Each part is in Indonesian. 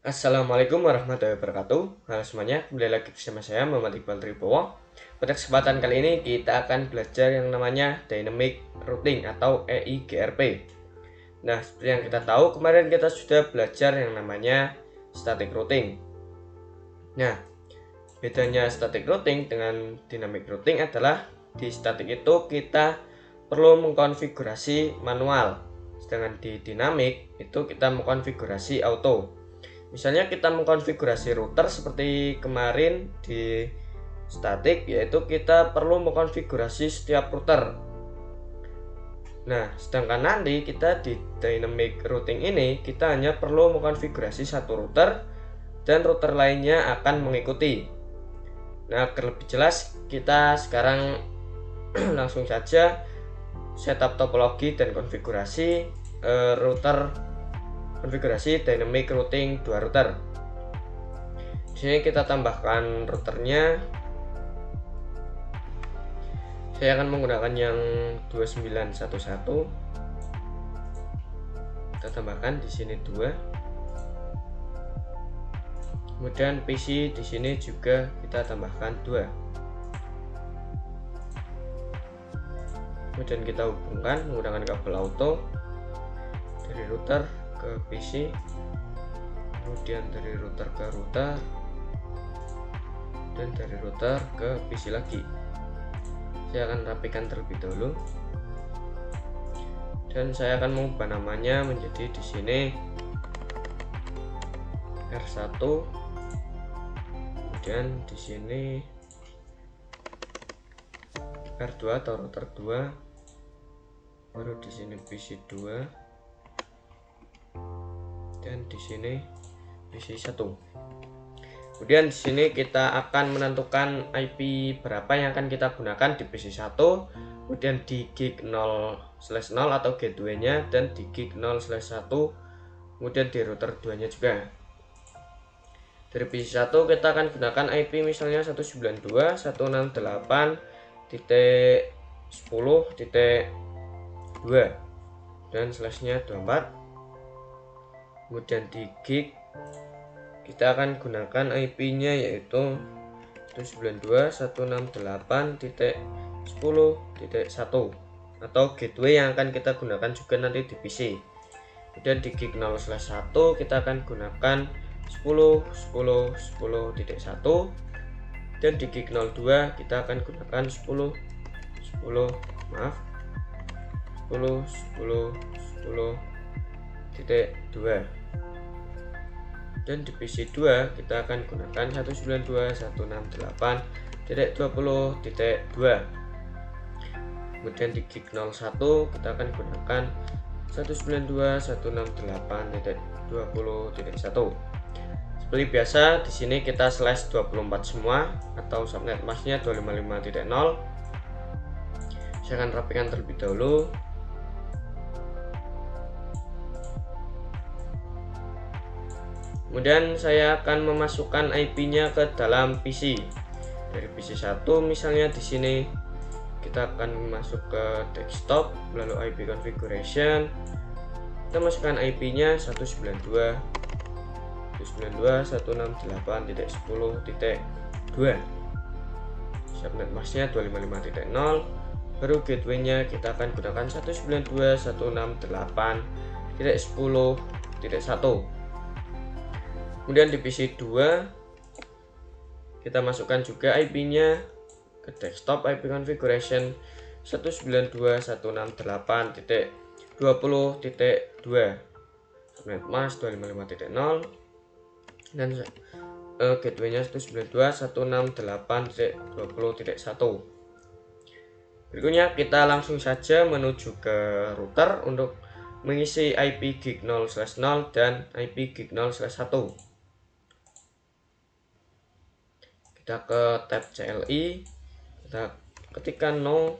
Assalamualaikum warahmatullahi wabarakatuh. Halo semuanya, kembali lagi bersama saya Muhammad Iqbal Tribowo. Pada kesempatan kali ini kita akan belajar yang namanya Dynamic Routing atau EIGRP. Nah, seperti yang kita tahu, kemarin kita sudah belajar yang namanya Static Routing. Nah, bedanya Static Routing dengan Dynamic Routing adalah di static itu kita perlu mengkonfigurasi manual, sedangkan di Dynamic itu kita mengkonfigurasi auto. Misalnya kita mengkonfigurasi router seperti kemarin di static, yaitu kita perlu mengkonfigurasi setiap router. Nah, sedangkan nanti kita di dynamic routing ini kita hanya perlu mengkonfigurasi satu router dan router lainnya akan mengikuti. Nah, agar lebih jelas kita sekarang langsung saja setup topologi dan konfigurasi konfigurasi dynamic routing 2 router. Di sini kita tambahkan routernya. Saya akan menggunakan yang 2911. Kita tambahkan di sini 2. Kemudian PC di sini juga kita tambahkan 2. Kemudian kita hubungkan menggunakan kabel auto dari router ke PC, kemudian dari router ke router, dan dari router ke PC lagi. Saya akan rapikan terlebih dahulu, dan saya akan mengubah namanya menjadi di sini R1, kemudian di sini R2 atau router 2, baru di sini PC 2, dan di sini PC 1. Kemudian di sini kita akan menentukan IP berapa yang akan kita gunakan di PC 1, kemudian di gig 0/0 atau gateway-nya, dan di gig 0/1, kemudian di router 2-nya juga. Dari PC 1 kita akan gunakan IP misalnya 192.168.10.2 dan slashnya 24. Kemudian di gig kita akan gunakan IP-nya yaitu 192.168.10.1 atau gateway yang akan kita gunakan juga nanti di PC. Kemudian di gig 0/1 kita akan gunakan 10.10.10.1 dan di gig 02 kita akan gunakan 10.10.10.2 dan di PC 2 kita akan gunakan 192.168.20.2. kemudian di gig 01 kita akan gunakan 192.168.20.1. seperti biasa di sini kita slash 24 semua atau subnet masknya 255.0. saya akan rapikan terlebih dahulu. Kemudian saya akan memasukkan IP-nya ke dalam PC. Dari PC 1 misalnya di sini kita akan masuk ke desktop melalui IP configuration. Kita masukkan IP-nya 192.168.10.2. Subnet masknya 255.0. Baru gateway-nya kita akan gunakan 192.168.10.1. Kemudian di PC 2 kita masukkan juga IP-nya ke desktop IP configuration 192.168.20.2 subnet mask 255.0 dan gateway-nya 192.168.20.1. berikutnya kita langsung saja menuju ke router untuk mengisi IP gig 0/0 dan IP gig 0/1. kita ke tab CLI, kita ketikkan no,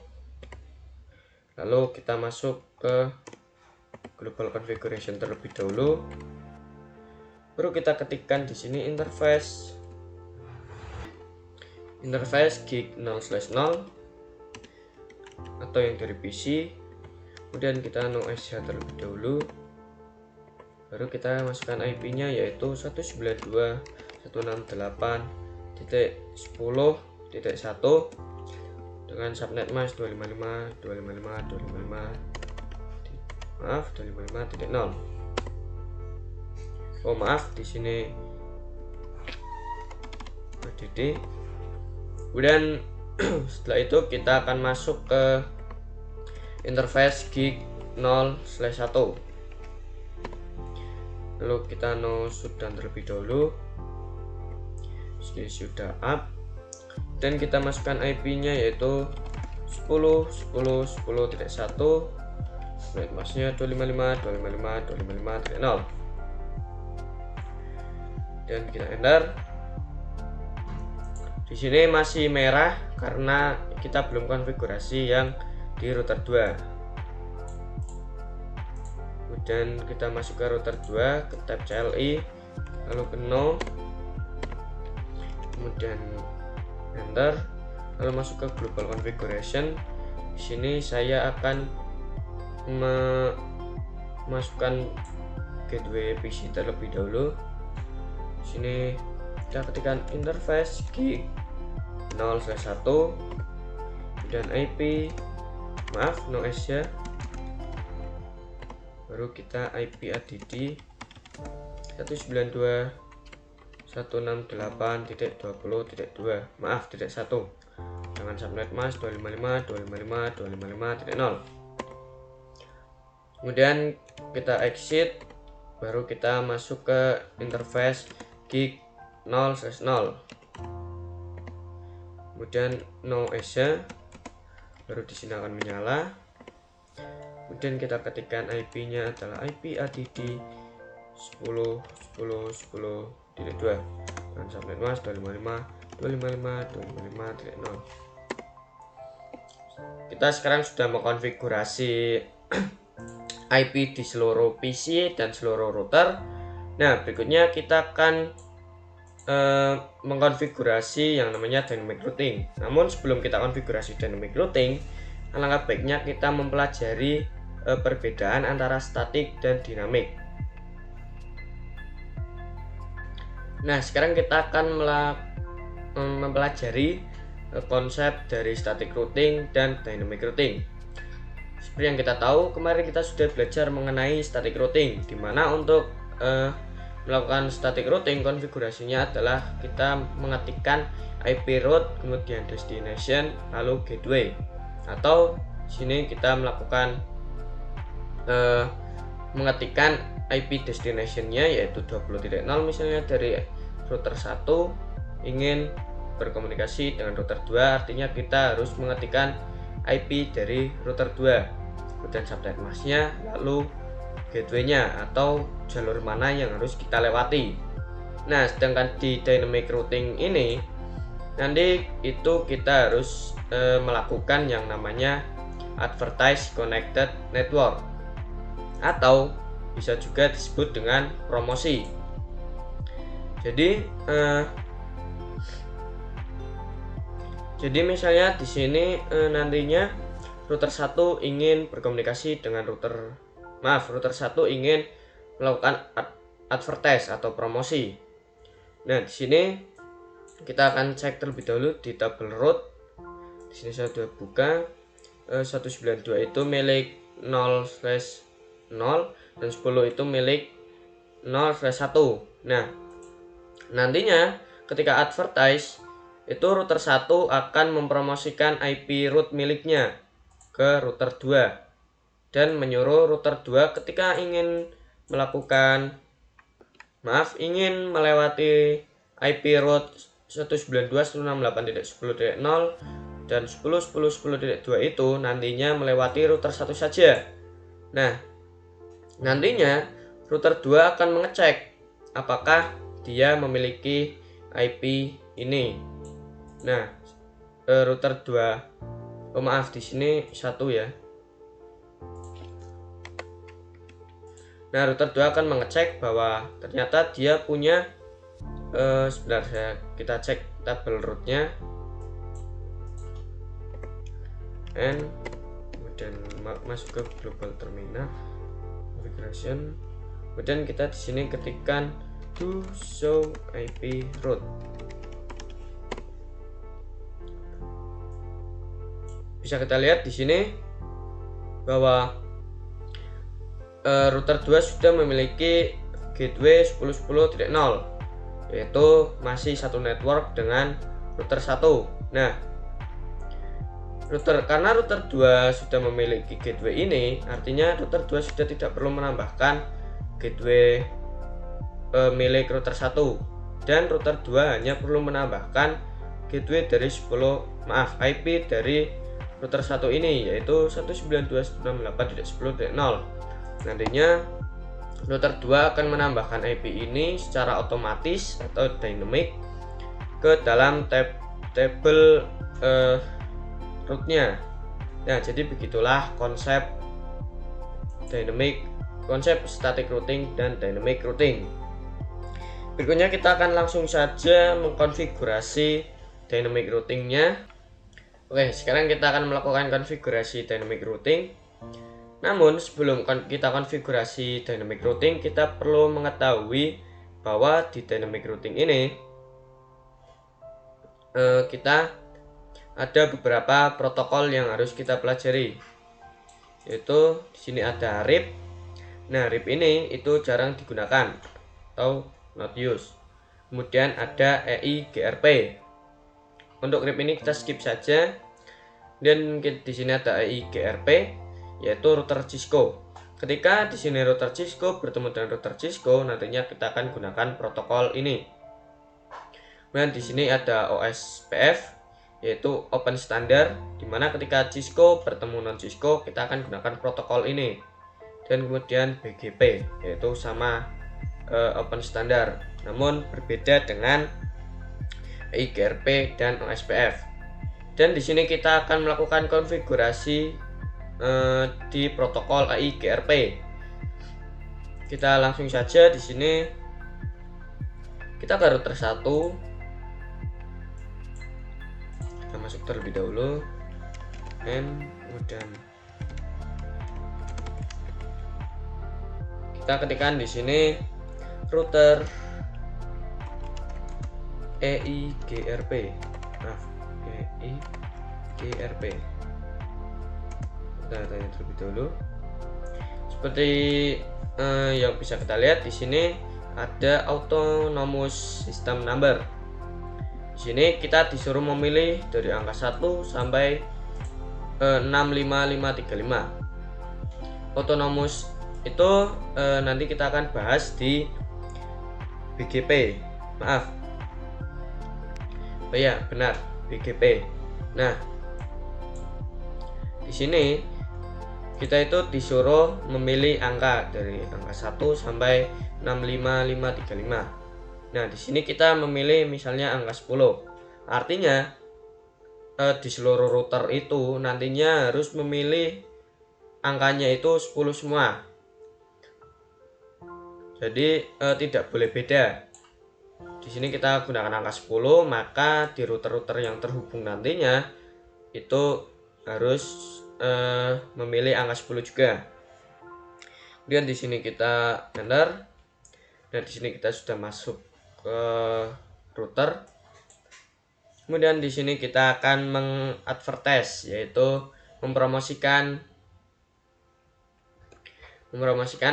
lalu kita masuk ke global configuration terlebih dahulu, baru kita ketikkan di sini interface gig 0/0 atau yang dari PC, kemudian kita no SH terlebih dahulu, baru kita masukkan IP-nya yaitu 192.168.10.1 dengan subnet mask 255 oh maaf, di sini ADD. Kemudian setelah itu kita akan masuk ke interface gig 0/1. Lalu kita no shutdown terlebih dahulu. Sini sudah up, dan kita masukkan IP-nya yaitu 10.10.10.1, subnet masknya 255.255.255.0, dan kita enter. Di sini masih merah karena kita belum konfigurasi yang di router 2. Kemudian kita masuk ke router 2, ke tab CLI, lalu ke no, kemudian enter, lalu masuk ke global configuration. Di sini saya akan memasukkan gateway PC terlebih dahulu. Di sini kita ketikkan interface gig 0/1, dan IP, maaf no S ya, baru kita IP ADD 192.168.20.2, maaf tidak 1, dengan subnet mask 255.255.255.0. Kemudian kita exit, baru kita masuk ke interface gig 0/0, kemudian no S, baru di sini akan menyala. Kemudian kita ketikkan IP-nya adalah IP ADD 10.10.10.2 dan subnet mask 255.255.255.0. Kita sekarang sudah mengkonfigurasi IP di seluruh PC dan seluruh router. Nah, berikutnya kita akan mengkonfigurasi yang namanya dynamic routing. Namun sebelum kita konfigurasi dynamic routing, alangkah baiknya kita mempelajari perbedaan antara statik dan dinamik. Nah, sekarang kita akan mempelajari konsep dari static routing dan dynamic routing. Seperti yang kita tahu, kemarin kita sudah belajar mengenai static routing, di mana untuk melakukan static routing konfigurasinya adalah kita mengetikkan IP route, kemudian destination, lalu gateway. Atau sini kita melakukan mengetikkan IP destination-nya yaitu 20.0 misalnya dari router 1 ingin berkomunikasi dengan router 2, artinya kita harus mengetikkan IP dari router 2, kemudian subnet mask-nya, lalu gateway-nya atau jalur mana yang harus kita lewati. Nah, sedangkan di dynamic routing ini nanti itu kita harus melakukan yang namanya advertise connected network, atau bisa juga disebut dengan promosi. Jadi misalnya di sini nantinya router 1 ingin berkomunikasi dengan router 1 ingin melakukan advertise atau promosi. Nah, di sini kita akan cek terlebih dahulu di tabel route. Di sini saya sudah buka 192 itu milik 0/0 dan 10 itu milik 0/1. Nah, nantinya ketika advertise itu router 1 akan mempromosikan IP route miliknya ke router 2 dan menyuruh router 2 ketika ingin melewati IP route 192.168.10.0 dan 10.10.10.2 itu nantinya melewati router 1 saja. Nah, nantinya router 2 akan mengecek apakah dia memiliki IP ini. Nah, router 2, oh maaf, di sini 1 ya. Nah, router 2 akan mengecek bahwa ternyata dia punya sebentar, kita cek tabel route-nya, kemudian masuk ke global terminal configuration, Kemudian kita di sini ketikkan to show IP route. Bisa kita lihat di sini bahwa router 2 sudah memiliki gateway 10.10.0, yaitu masih satu network dengan router 1. Nah, karena router 2 sudah memiliki gateway ini, artinya router 2 sudah tidak perlu menambahkan gateway milik router 1, dan router 2 hanya perlu menambahkan gateway dari IP dari router 1 ini, yaitu 192.168.10.0. Nantinya router 2 akan menambahkan IP ini secara otomatis atau dynamic ke dalam tabel route-nya. Nah, jadi begitulah konsep static routing dan dynamic routing. Berikutnya kita akan langsung saja mengkonfigurasi dynamic routing-nya. Oke, sekarang kita akan melakukan konfigurasi dynamic routing. Namun sebelum kita konfigurasi dynamic routing, kita perlu mengetahui bahwa di dynamic routing ini kita ada beberapa protokol yang harus kita pelajari. Yaitu di sini ada RIP. Nah, RIP ini itu jarang digunakan atau not use. Kemudian ada EIGRP. Untuk RIP ini kita skip saja. Dan di sini ada EIGRP, yaitu router Cisco. Ketika di sini router Cisco bertemu dengan router Cisco, nantinya kita akan gunakan protokol ini. Dan di sini ada OSPF, yaitu Open Standard, dimana ketika Cisco bertemu non Cisco, kita akan gunakan protokol ini. Dan kemudian BGP, yaitu sama Open Standard, namun berbeda dengan EIGRP dan OSPF. Dan di sini kita akan melakukan konfigurasi di protokol EIGRP. Kita langsung saja di sini kita ke router 1. Kita masuk terlebih dahulu and kemudian kita ketikkan di sini router EIGRP. EIGRP. Kita tanya terlebih dahulu. Seperti yang bisa kita lihat di sini ada autonomous system number. Di sini kita disuruh memilih dari angka 1 sampai 65535. Autonomous itu nanti kita akan bahas di BGP. Maaf. Oh ya, benar, BGP. Nah, di sini kita itu disuruh memilih angka dari angka 1 sampai 65535. Nah, di sini kita memilih misalnya angka 10. Artinya di seluruh router itu nantinya harus memilih angkanya itu 10 semua. Jadi tidak boleh beda. Di sini kita gunakan angka 10, maka di router-router yang terhubung nantinya itu harus memilih angka 10 juga. Kemudian di sini kita enter. Dan di sini kita sudah masuk ke router. Kemudian di sini kita akan mengadvertise, yaitu mempromosikan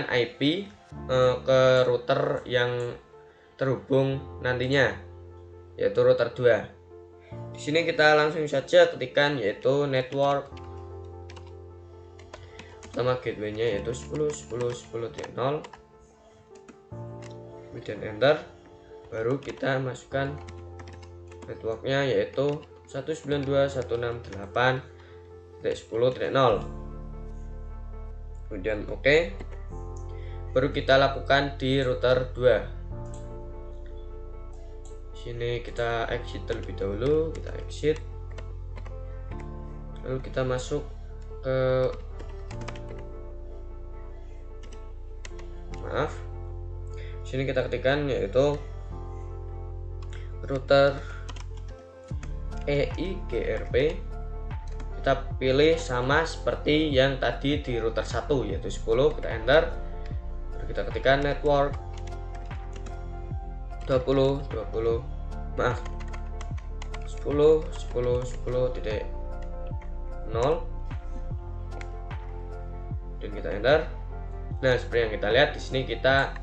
IP ke router yang terhubung nantinya, yaitu router 2. Di sini kita langsung saja ketikkan yaitu network. Pertama gateway-nya yaitu 10.10.10.0. Kemudian enter. Baru kita masukkan networknya yaitu 192.168.10.0. Kemudian oke. Baru kita lakukan di router 2. Sini kita exit terlebih dahulu, kita exit. Lalu kita masuk ke sini kita ketikkan yaitu router EIGRP. Kita pilih sama seperti yang tadi di router 1 yaitu 10, kita enter. Kita ketikkan network 10 titik 0 dan kita enter. Nah, seperti yang kita lihat di sini kita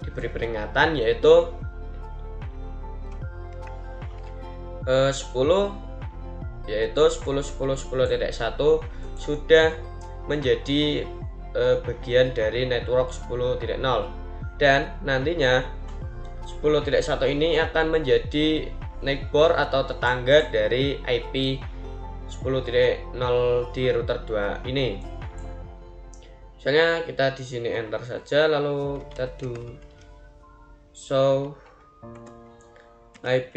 diberi peringatan yaitu 10.10.10.1 sudah menjadi bagian dari network 10.0 dan nantinya 10.1 ini akan menjadi neighbor atau tetangga dari IP 10.0 di router 2 ini. Misalnya kita di sini enter saja, lalu kita do show IP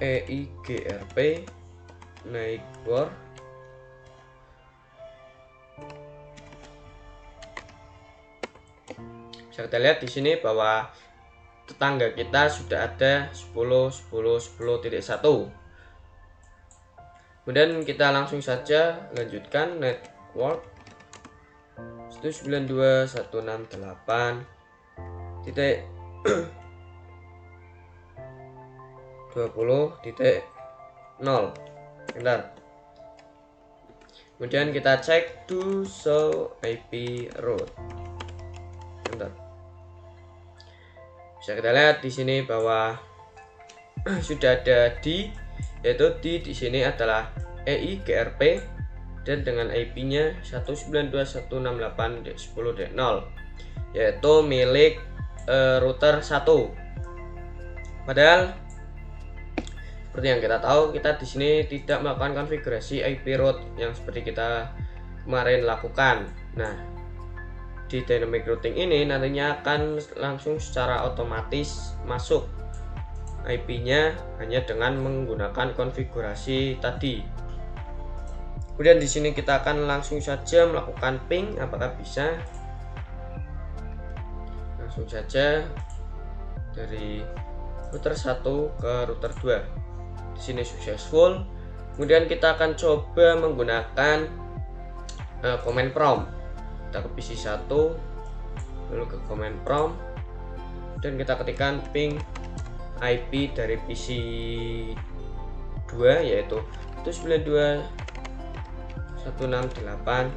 EIGRP neighbor. Bisa kita lihat di sini bahwa tetangga kita sudah ada 10.10.10.1. Kemudian kita langsung saja lanjutkan network 192.168.20.0. Enter. Kemudian kita cek do show IP route. Enter. Bisa kita lihat di sini bahwa sudah ada yaitu di sini adalah EIGRP dan dengan IP-nya 192.168.10.0 yaitu milik router 1. Padahal seperti yang kita tahu, kita di sini tidak melakukan konfigurasi IP route yang seperti kita kemarin lakukan. Nah, di dynamic routing ini nantinya akan langsung secara otomatis masuk IP-nya hanya dengan menggunakan konfigurasi tadi. Kemudian di sini kita akan langsung saja melakukan ping, apakah bisa? Langsung saja dari router 1 ke router 2. Di sini successful. Kemudian kita akan coba menggunakan command prompt. Kita ke PC 1, lalu ke command prompt dan kita ketikkan ping IP dari PC 2 yaitu 192.168.20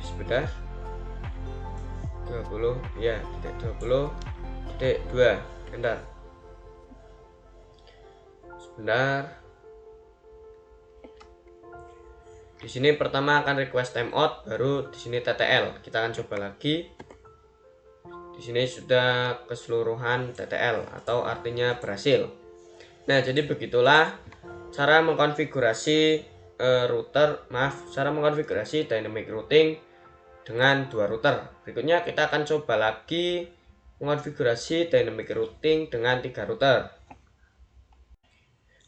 sebentar 20 ya titik 20 titik 2. Enter. Sebentar. Di sini pertama akan request timeout, baru di sini TTL. Kita akan coba lagi. Di sini sudah keseluruhan TTL atau artinya berhasil. Nah, jadi begitulah cara mengkonfigurasi cara mengkonfigurasi dynamic routing dengan dua router. Berikutnya kita akan coba lagi mengkonfigurasi dynamic routing dengan 3 router.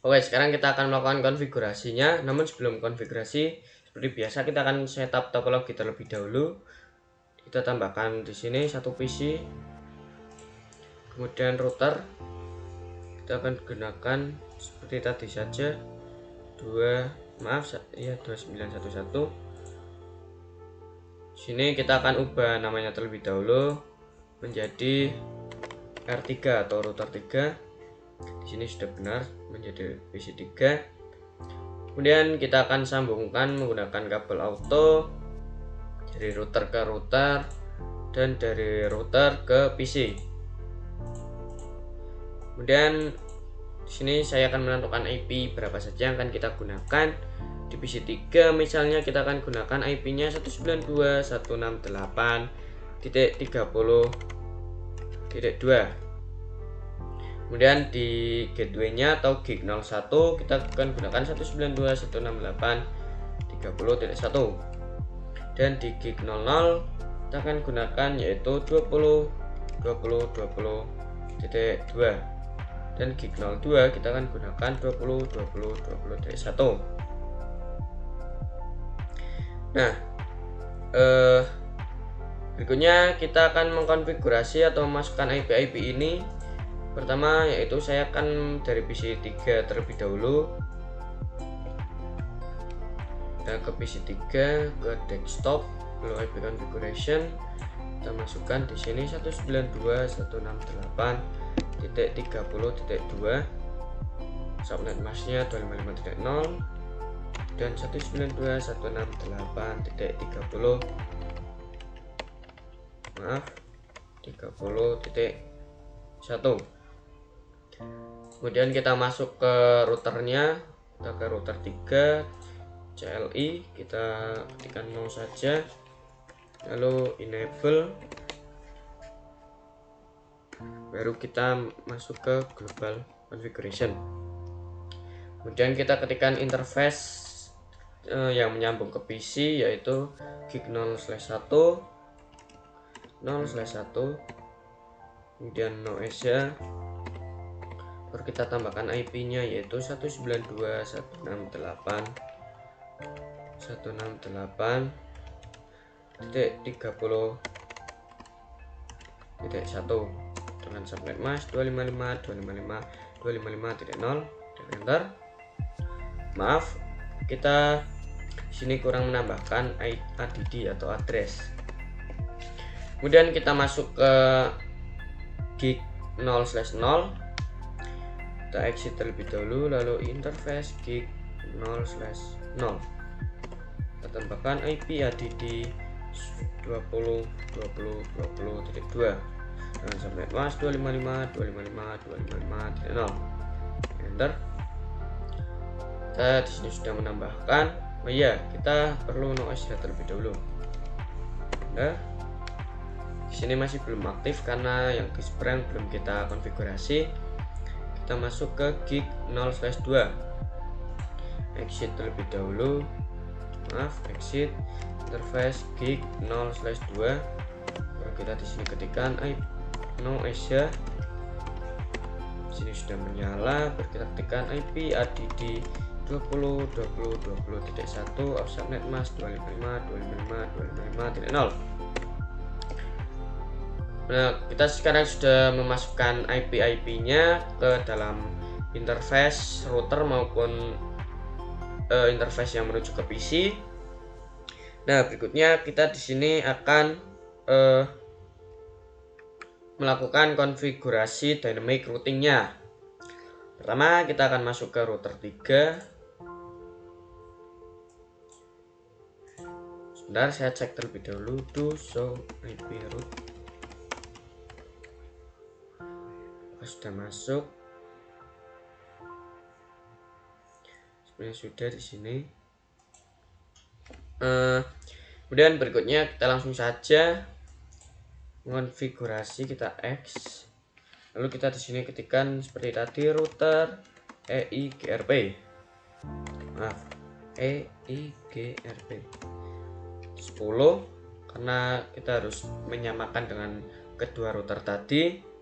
Oke, sekarang kita akan melakukan konfigurasinya. Namun sebelum konfigurasi, seperti biasa kita akan setup topologi terlebih dahulu. Kita tambahkan di sini satu PC, kemudian router. Kita akan gunakan seperti tadi saja 2911. Sini kita akan ubah namanya terlebih dahulu menjadi R3 atau router 3. Di sini sudah benar menjadi PC 3. Kemudian kita akan sambungkan menggunakan kabel auto dari router ke router dan dari router ke PC. Kemudian di sini saya akan menentukan IP berapa saja yang akan kita gunakan. Di PC 3 misalnya kita akan gunakan IP-nya 192.168.30.2. Kemudian di gateway-nya atau gig 01 kita akan gunakan 192.168.30.1 dan di gig 00 kita akan gunakan yaitu 20.20.20.2 dan gig 02 kita akan gunakan 20.20.20.1. Nah, berikutnya kita akan mengkonfigurasi atau memasukkan IP-IP ini. Pertama yaitu saya akan dari PC 3 terlebih dahulu. Kita ke PC 3, ke desktop, lalu IP configuration, kita masukkan di sini 192.168.30.2, subnet masknya 255.0 dan 192.168.30 30.1. Kemudian kita masuk ke routernya, kita ke router 3 CLI, kita ketikkan mau saja, lalu enable, baru kita masuk ke global configuration. Kemudian kita ketikkan interface yang menyambung ke PC, yaitu gig 0/1 0/1, kemudian no Asia, baru kita tambahkan IP nya yaitu 192.168.30.1 dengan subnet mask 255.255.255.0 dan enter. Maaf, kita sini kurang menambahkan ADD atau address. Kemudian kita masuk ke gig 0/0, kita exit terlebih dahulu, lalu interface gig 0/0, kita tambahkan IP ADD 20.20.20.2 dengan subnet mask 255.255.255.0, enter. Kita di sini sudah menambahkan. Oh iya, kita perlu no Asia terlebih dahulu. Nah, di sini masih belum aktif karena yang Gisbrand belum kita konfigurasi. Kita masuk ke gig 0/2, exit terlebih dahulu. Maaf, exit interface gig 0/2. Baru kita di sini ketikkan no Asia. Di sini sudah menyala. Baru kita ketikkan IP ADD 20.20.20.1 of subnet mask 255.255.255.0. Nah, kita sekarang sudah memasukkan IP nya ke dalam interface router maupun interface yang menuju ke PC. Nah, berikutnya kita di sini akan melakukan konfigurasi dynamic routingnya. Pertama, kita akan masuk ke router 3. Sebentar, saya cek terlebih dahulu do show IP route. Sudah masuk. Sebenarnya sudah di sini. Kemudian berikutnya kita langsung saja konfigurasi, kita X. Lalu kita di sini ketikkan seperti tadi router EIGRP. Maaf, EIGRP 10 karena kita harus menyamakan dengan kedua router tadi.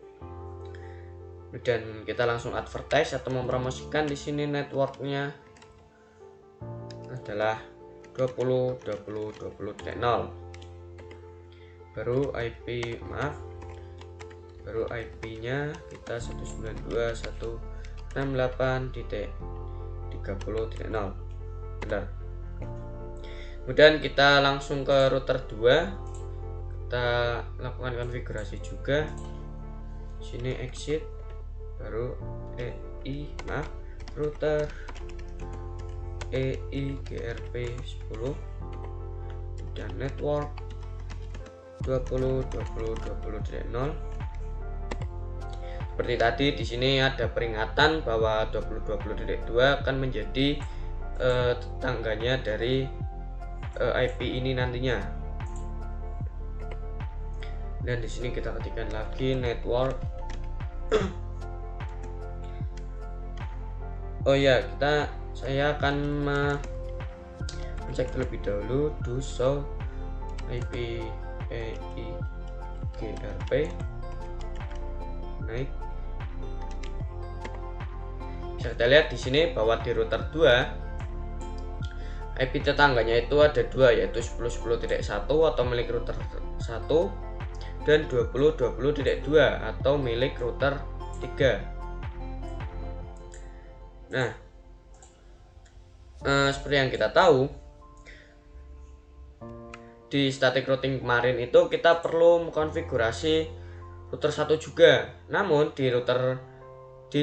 Dan kita langsung advertise atau mempromosikan di sini networknya adalah 20.20.20.0. Baru IP nya kita 192.168.30.0. benar. Kemudian kita langsung ke router 2, kita lakukan konfigurasi juga. Sini exit, baru router EIGRP 10 dan network 20.20.20.0. Seperti tadi di sini ada peringatan bahwa 20.20.2 akan menjadi tetangganya dari IP ini nantinya. Dan di sini kita ketikkan lagi network. Oh ya, saya akan mencek terlebih dahulu do show IP EIGRP. Naik. Bisa kita lihat di sini bahwa di router 2 IP tetangganya itu ada dua, yaitu 10.10.1 atau milik router 1 dan 20.20.2 atau milik router 3. Nah, seperti yang kita tahu, di static routing kemarin itu kita perlu mengkonfigurasi router 1 juga. Namun di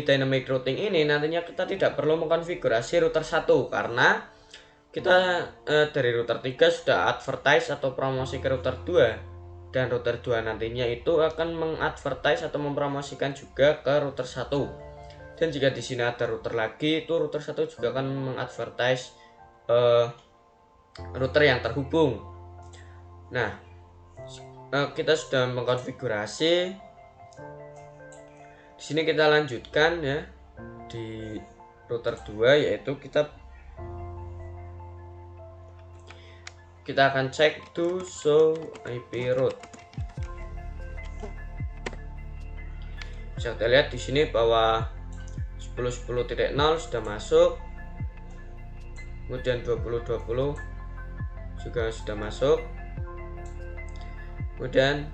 dynamic routing ini nantinya kita tidak perlu mengkonfigurasi router 1 karena kita dari router 3 sudah advertise atau promosi ke router 2, dan router 2 nantinya itu akan mengadvertise atau mempromosikan juga ke router 1. Dan jika di sini ada router lagi, itu router 1 juga akan mengadvertise router yang terhubung. Nah, kita sudah mengkonfigurasi. Di sini kita lanjutkan ya di router 2, yaitu kita akan cek to show IP route. Bisa kita lihat di sini bahwa 10.10.0 sudah masuk, kemudian 20.20 juga sudah masuk, kemudian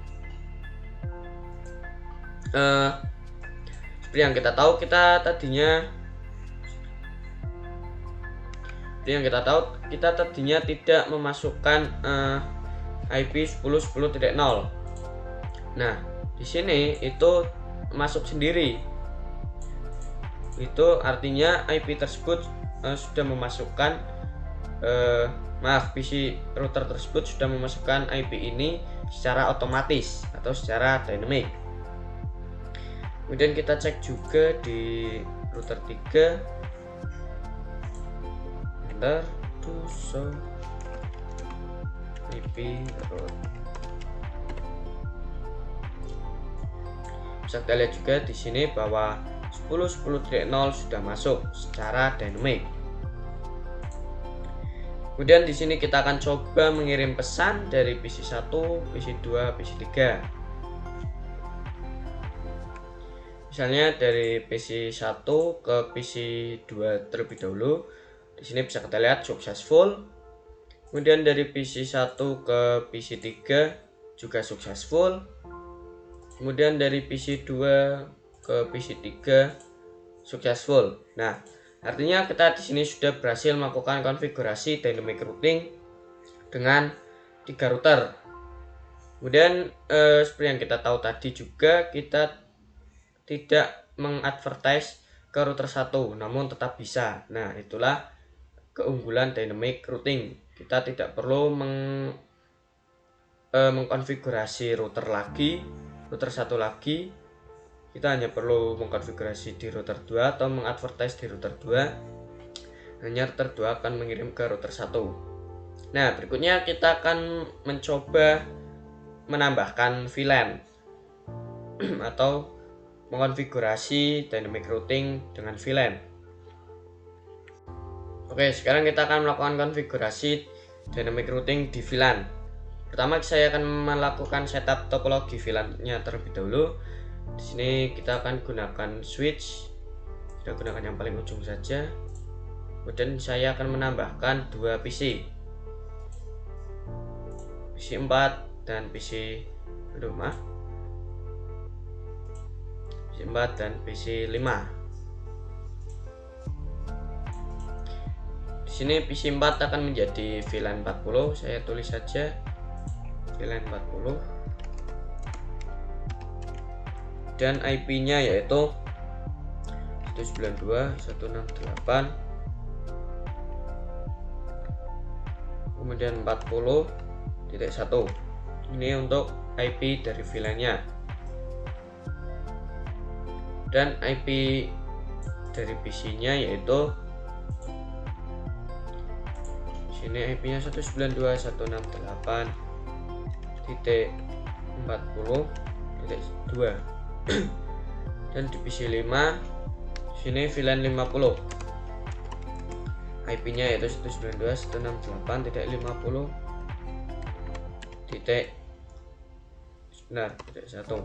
seperti yang kita tahu kita tadinya tidak memasukkan IP 10.10.0. Nah, di sini itu masuk sendiri. Itu artinya IP tersebut sudah memasukkan PC router tersebut sudah memasukkan IP ini secara otomatis atau secara dynamic. Kemudian kita cek juga di router 3, enter to show IP route. Bisa kita lihat juga di sini bahwa 10.10.0 sudah masuk secara dynamic. Kemudian di sini kita akan coba mengirim pesan dari PC 1, PC 2, PC 3. Misalnya dari PC 1 ke PC 2 terlebih dahulu. Di sini bisa kita lihat successful. Kemudian dari PC 1 ke PC 3 juga successful. Kemudian dari PC 2 ke PC 3 successful. Nah, artinya kita di sini sudah berhasil melakukan konfigurasi dynamic routing dengan 3 router. Kemudian seperti yang kita tahu tadi juga, kita tidak mengadvertise ke router 1, namun tetap bisa. Nah, itulah keunggulan dynamic routing. Kita tidak perlu mengkonfigurasi router 1 lagi. Kita hanya perlu mengkonfigurasi di router 2 atau mengadvertise di router 2. Hanya router 2 akan mengirim ke router 1. Nah, berikutnya kita akan mencoba menambahkan VLAN atau mengkonfigurasi dynamic routing dengan VLAN. Oke, sekarang kita akan melakukan konfigurasi dynamic routing di VLAN. Pertama, saya akan melakukan setup topologi VLAN-nya terlebih dahulu. Di sini kita akan gunakan switch. Kita gunakan yang paling ujung saja. Kemudian saya akan menambahkan 2 PC 4 dan PC 4 dan PC 5. Di sini PC 4 akan menjadi VLAN 40. Saya tulis saja VLAN 40. Dan IP-nya yaitu 192.168, kemudian 40.1. Ini untuk IP dari VLAN-nya. Dan IP dari PC-nya yaitu sini IP-nya 192.168.40.2. Dan di PC 5 sini VLAN 50. IP-nya yaitu 192.168.50.1.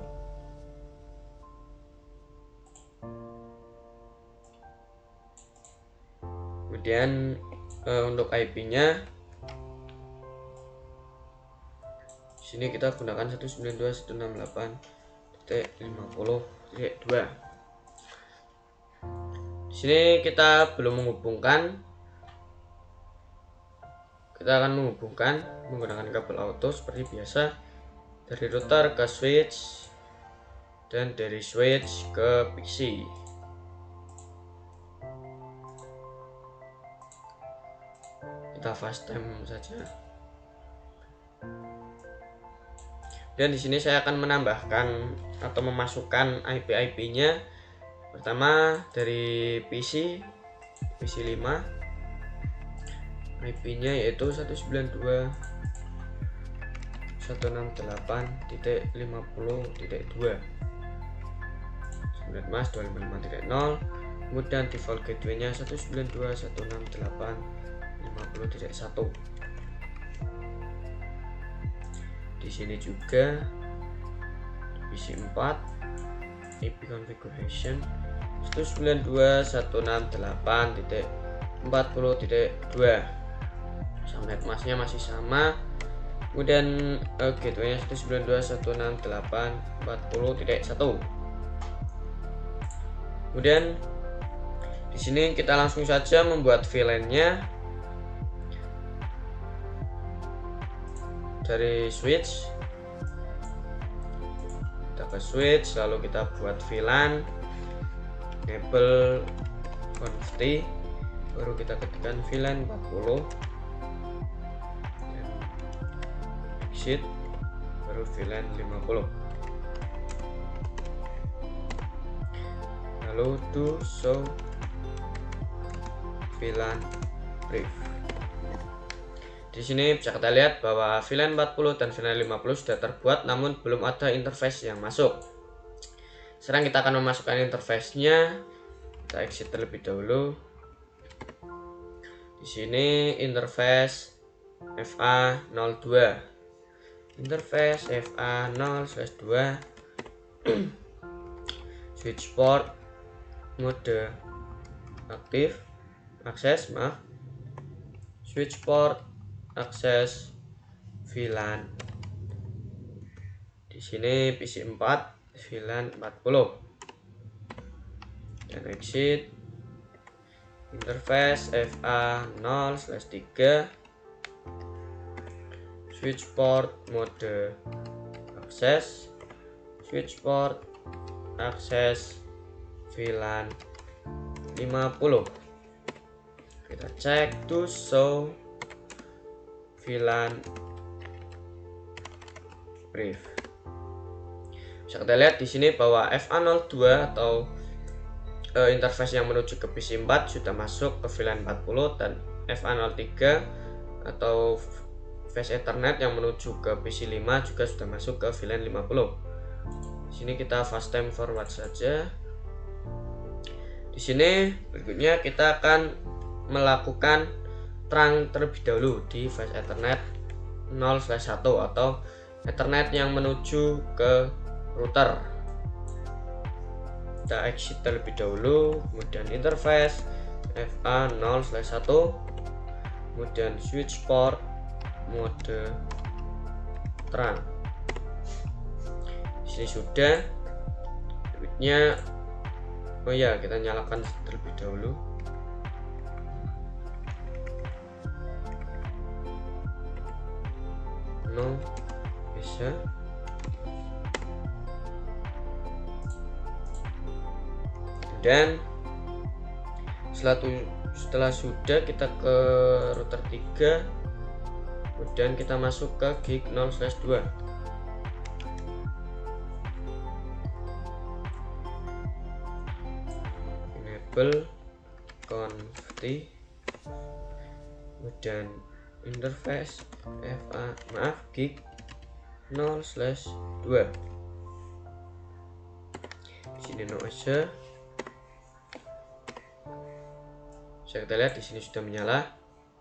Kemudian untuk IP-nya sini kita gunakan 192.168.50.2. Di sini kita belum menghubungkan kita akan menghubungkan menggunakan kabel auto seperti biasa dari router ke switch dan dari switch ke PC. Kita fast time saja. Dan di sini saya akan menambahkan atau memasukkan IP-nya. Pertama dari PC 5, IP-nya yaitu 192.168.50.2 Mas 255.0. Kemudian default gateway-nya 192.168.50.1. Di sini juga PC 4 IP configuration 192.168.40.2. Subnet masknya masih sama. Kemudian gateway-nya 192.168.40.1. Kemudian di sini kita langsung saja membuat VLAN-nya dari switch. Kita ke switch, lalu kita buat VLAN, enable conft, baru kita ketikkan VLAN 40, dan exit, baru VLAN 50, lalu do show VLAN brief. Di sini bisa kita lihat bahwa VLAN 40 dan VLAN 50 sudah terbuat, namun belum ada interface yang masuk. Sekarang kita akan memasukkan interface-nya. Kita exit terlebih dahulu. Di sini interface FA02. Interface FA0/2 switch port mode aktif, switch port akses VLAN. Di sini PC 4 VLAN 40. Dan exit interface FA0/3 switch port mode akses, switch port akses VLAN 50. Kita cek to show VLAN brief. Bisa kita lihat di sini bahwa FA02 atau interface yang menuju ke PC 4 sudah masuk ke VLAN 40, dan FA03 atau Fast Ethernet yang menuju ke PC 5 juga sudah masuk ke VLAN 50. Di sini kita fast time forward saja. Di sini berikutnya kita akan melakukan terang terlebih dahulu di Fast Ethernet 0/1 atau Ethernet yang menuju ke router. Kita exit terlebih dahulu, kemudian interface FA0/1, kemudian switch port mode terang. Di sini sudah. Berikutnya, kita nyalakan terlebih dahulu. Bisa. Dan setelah sudah, kita ke router 3, kemudian kita masuk ke gig 0/2. Enable conft, kemudian interface gig 0/2. Di sini no aja. Bisa kita lihat di sini sudah menyala.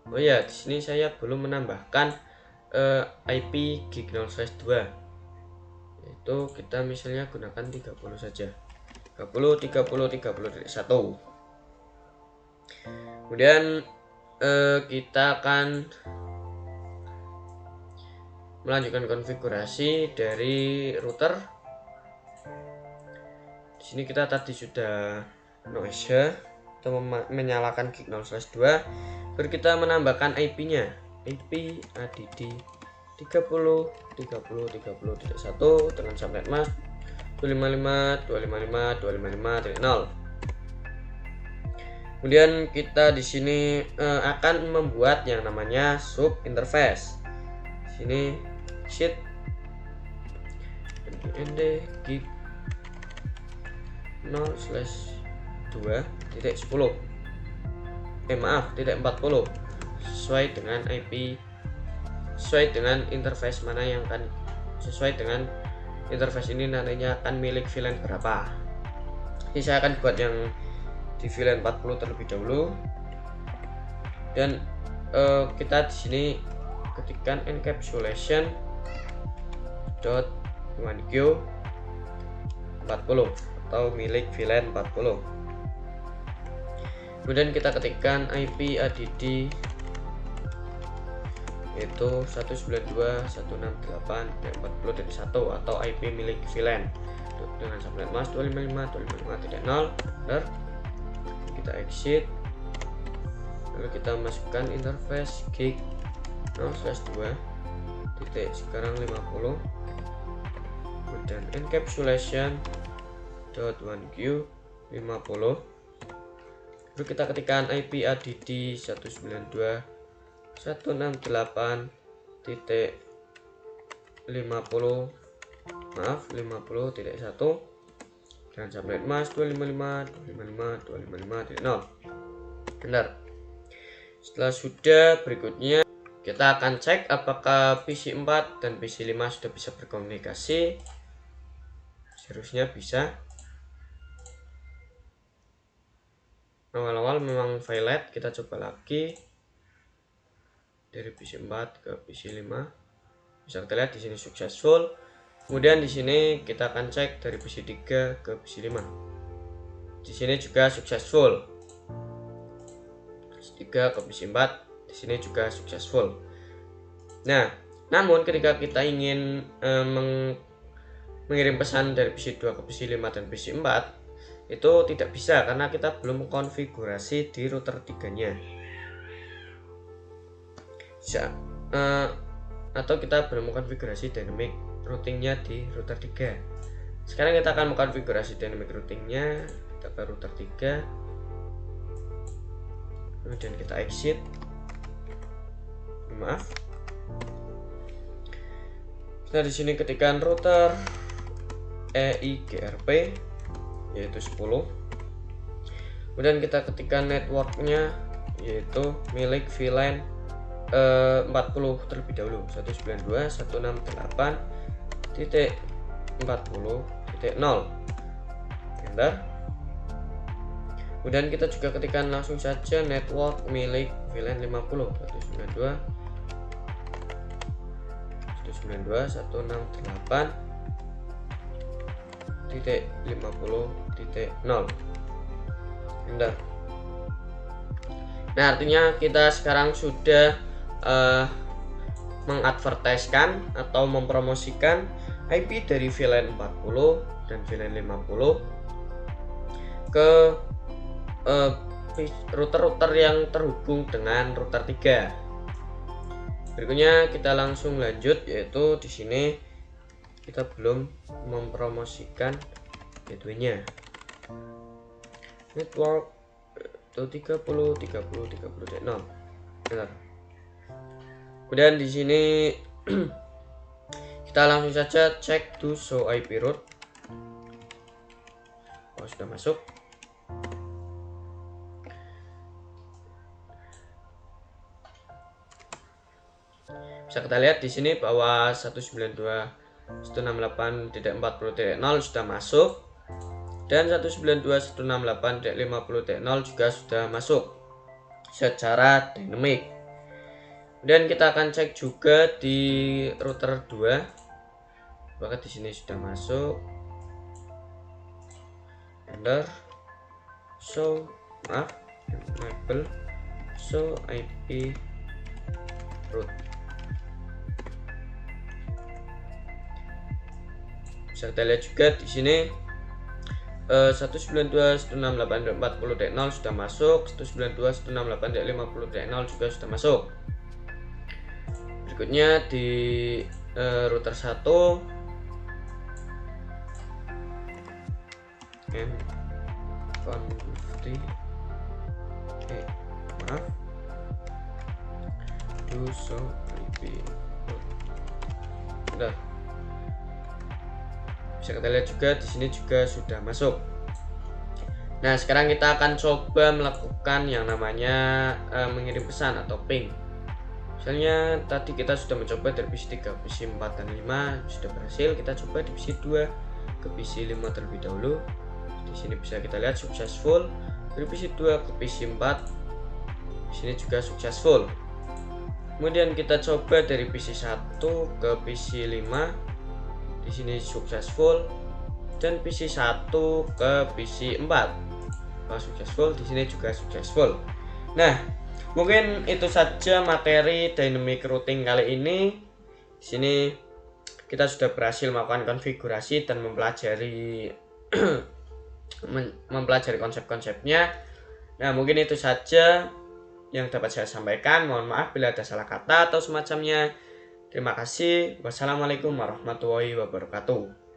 Di sini saya belum menambahkan IP gig 0/2. Yaitu kita misalnya gunakan 30 saja. 30.30.30.1. Kemudian kita akan melanjutkan konfigurasi dari router. Di sini kita tadi sudah noise atau menyalakan gig 0/2, baru kita menambahkan IP-nya IP ADD 30.30.30.1 dengan subnet mask 255.255.255.0. Kemudian kita di sini akan membuat yang namanya sub interface. Di sini sheet nd gig 0/2.10 titik 40 sesuai dengan IP, sesuai dengan interface mana yang akan, sesuai dengan interface ini nantinya akan milik VLAN berapa. Ini saya akan buat yang di VLAN 40 terlebih dahulu, dan kita di sini ketikkan encapsulation dot 1Q 40 atau milik VLAN 40. Kemudian kita ketikkan IP ADD yaitu 192.168.40.1 atau IP milik VLAN dengan subnet mask 255.255.0. Kita exit, lalu kita masukkan interface gig 0/2 titik sekarang 50, kemudian encapsulation dot 1Q 50, lalu kita ketikkan IP ADD 192.168.50.1 dengan subnet mask 255.255.255.0. benar. Setelah sudah, berikutnya kita akan cek apakah PC 4 dan PC 5 sudah bisa berkomunikasi. Seharusnya bisa. Awal-awal memang violet, kita coba lagi dari PC 4 ke PC 5. Bisa kita lihat di sini successful. Kemudian di sini kita akan cek dari PC 3 ke PC 5. Di sini juga successful. PC 3 ke PC 4, di sini juga successful. Nah, namun ketika kita ingin mengirim pesan dari PC 2 ke PC 5 dan PC 4 itu tidak bisa karena kita belum konfigurasi di router 3-nya. Bisa, atau kita belum konfigurasi dynamic routingnya di router 3. Sekarang kita akan mengkonfigurasi dynamic routingnya. Kita ke router 3, kemudian kita exit. Maaf. Kita di sini ketikkan router EIGRP yaitu 10. Kemudian kita ketikkan networknya yaitu milik VLAN 40 terlebih dahulu, 192.168.40.0. Enter. Kemudian kita juga ketikkan langsung saja network milik VLAN 50, 192.168.50.0. Enter. Nah, artinya kita sekarang sudah mengadvertiskan atau mempromosikan IP dari VLAN 40 dan VLAN 50 ke router-router yang terhubung dengan router 3. Berikutnya kita langsung lanjut, yaitu di sini kita belum mempromosikan gateway-nya. Network itu 30.30.30.0. Benar. Kemudian di sini kita langsung saja cek to show IP route. Oh, sudah masuk. Bisa kita lihat di sini bahwa 192.168.40.0 sudah masuk dan 192.168.50.0 juga sudah masuk secara dynamic. Kemudian kita akan cek juga di router 2. Maka di sini sudah masuk. Enter. Show, enable show IP route. Bisa kita lihat juga di sini 192.168.40.0 sudah masuk, 192.168.50.0 juga sudah masuk. Berikutnya di router 1 mconfig maaf do so repeat. Udah. Bisa kita lihat juga di sini juga sudah masuk. Nah, sekarang kita akan coba melakukan yang namanya mengirim pesan atau ping. Misalnya tadi kita sudah mencoba dari PC 3, PC 4 dan 5 sudah berhasil. Kita coba di PC 2 ke PC 5 terlebih dahulu. Di sini bisa kita lihat successful. Dari PC 2 ke PC 4. Di sini juga successful. Kemudian kita coba dari PC 1 ke PC 5. Di sini successful. Dan PC 1 ke PC 4. Successful, di sini juga successful. Nah, mungkin itu saja materi dynamic routing kali ini. Di sini kita sudah berhasil melakukan konfigurasi dan mempelajari mempelajari konsep-konsepnya. Nah, mungkin itu saja yang dapat saya sampaikan. Mohon maaf bila ada salah kata atau semacamnya. Terima kasih. Wassalamualaikum warahmatullahi wabarakatuh.